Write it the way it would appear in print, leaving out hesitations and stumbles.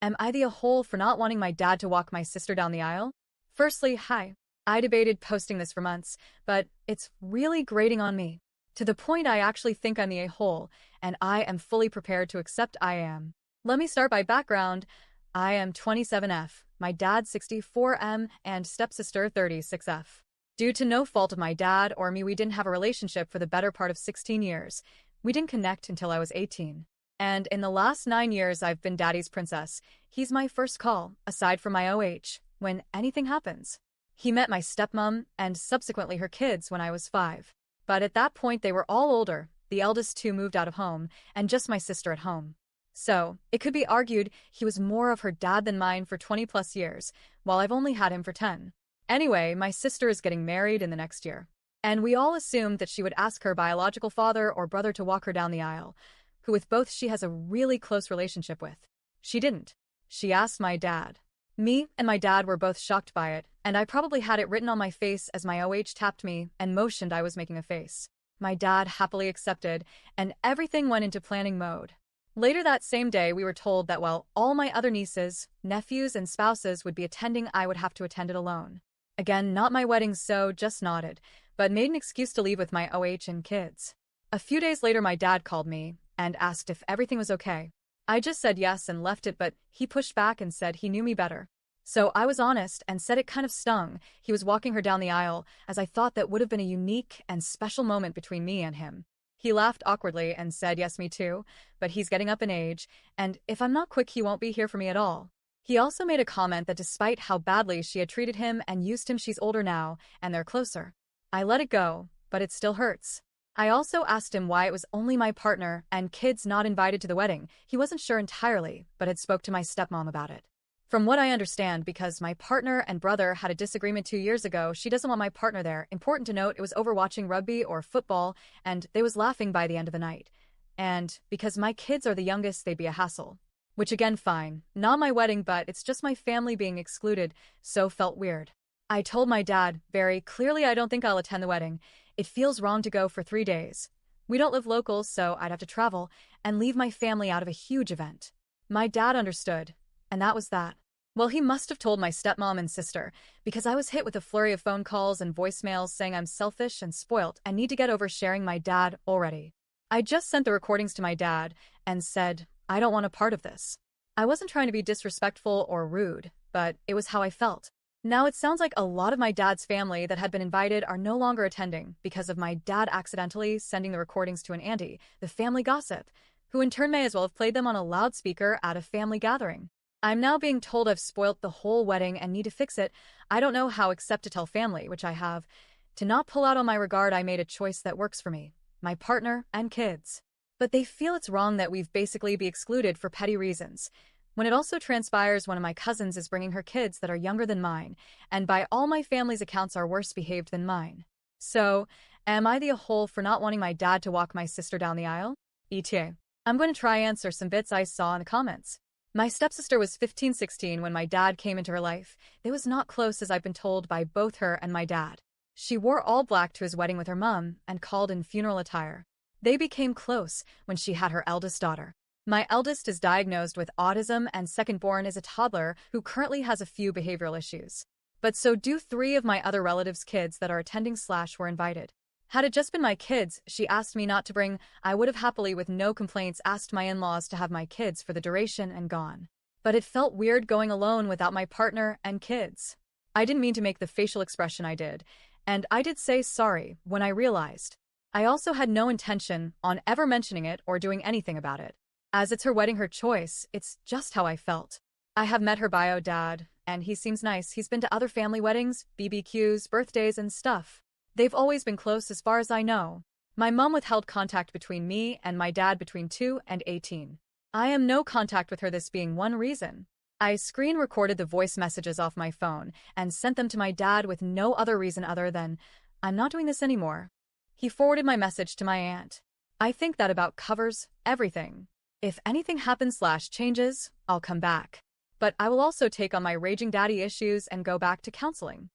Am I the a-hole for not wanting my dad to walk my sister down the aisle? Firstly, hi. I debated posting this for months, but it's really grating on me. To the point I actually think I'm the a-hole, and I am fully prepared to accept I am. Let me start by background. I am 27F, my dad 64M, and stepsister 36F. Due to no fault of my dad or me, we didn't have a relationship for the better part of 16 years. We didn't connect until I was 18. And in the last 9 years, I've been daddy's princess. He's my first call, aside from my OH, when anything happens. He met my stepmom and subsequently her kids when I was 5. But at that point, they were all older. The eldest two moved out of home, and just my sister at home. So, it could be argued he was more of her dad than mine for 20 plus years, while I've only had him for 10. Anyway, my sister is getting married in the next year. And we all assumed that she would ask her biological father or brother to walk her down the aisle, who with both she has a really close relationship with. She didn't. She asked my dad. Me and my dad were both shocked by it, and I probably had it written on my face as my OH tapped me and motioned I was making a face. My dad happily accepted, and everything went into planning mode. Later that same day, we were told that while all my other nieces, nephews, and spouses would be attending, I would have to attend it alone. Again, not my wedding, so just nodded, but made an excuse to leave with my OH and kids. A few days later, my dad called me and asked if everything was okay. I just said yes and left it, but he pushed back and said he knew me better. So I was honest and said it kind of stung. He was walking her down the aisle, as I thought that would have been a unique and special moment between me and him. He laughed awkwardly and said yes, me too, but he's getting up in age, and if I'm not quick, he won't be here for me at all. He also made a comment that despite how badly she had treated him and used him, she's older now, and they're closer. I let it go, but it still hurts. I also asked him why it was only my partner and kids not invited to the wedding. He wasn't sure entirely, but had spoke to my stepmom about it. From what I understand, because my partner and brother had a disagreement 2 years ago, she doesn't want my partner there. Important to note, it was over watching rugby or football, and they was laughing by the end of the night. And because my kids are the youngest, they'd be a hassle. Which again, fine. Not my wedding, but it's just my family being excluded, so felt weird. I told my dad, very clearly, I don't think I'll attend the wedding. It feels wrong to go for 3 days. We don't live local, so I'd have to travel and leave my family out of a huge event. My dad understood, and that was that. Well, he must have told my stepmom and sister, because I was hit with a flurry of phone calls and voicemails saying I'm selfish and spoilt and need to get over sharing my dad already. I just sent the recordings to my dad and said, I don't want a part of this. I wasn't trying to be disrespectful or rude, but it was how I felt. Now it sounds like a lot of my dad's family that had been invited are no longer attending because of my dad accidentally sending the recordings to an auntie, the family gossip, who in turn may as well have played them on a loudspeaker at a family gathering. I'm now being told I've spoilt the whole wedding and need to fix it. I don't know how except to tell family, which I have. To not pull out on my regard, I made a choice that works for me, my partner, and kids. But they feel it's wrong that we've basically be excluded for petty reasons. When it also transpires one of my cousins is bringing her kids that are younger than mine, and by all my family's accounts are worse behaved than mine. So, am I the a-hole for not wanting my dad to walk my sister down the aisle? AITA. I'm going to try answer some bits I saw in the comments. My stepsister was 15-16 when my dad came into her life. They was not close, as I've been told by both her and my dad. She wore all black to his wedding with her mum and called in funeral attire. They became close when she had her eldest daughter. My eldest is diagnosed with autism and second-born is a toddler who currently has a few behavioral issues. But so do 3 of my other relatives' kids that are attending/were invited. Had it just been my kids, she asked me not to bring, I would have happily with no complaints asked my in-laws to have my kids for the duration and gone. But it felt weird going alone without my partner and kids. I didn't mean to make the facial expression I did, and I did say sorry when I realized. I also had no intention on ever mentioning it or doing anything about it. As it's her wedding, her choice, it's just how I felt. I have met her bio dad, and he seems nice. He's been to other family weddings, BBQs, birthdays, and stuff. They've always been close as far as I know. My mom withheld contact between me and my dad between 2 and 18. I am no contact with her, this being one reason. I screen recorded the voice messages off my phone and sent them to my dad with no other reason other than, I'm not doing this anymore. He forwarded my message to my aunt. I think that about covers everything. If anything happens/changes, I'll come back. But I will also take on my raging daddy issues and go back to counseling.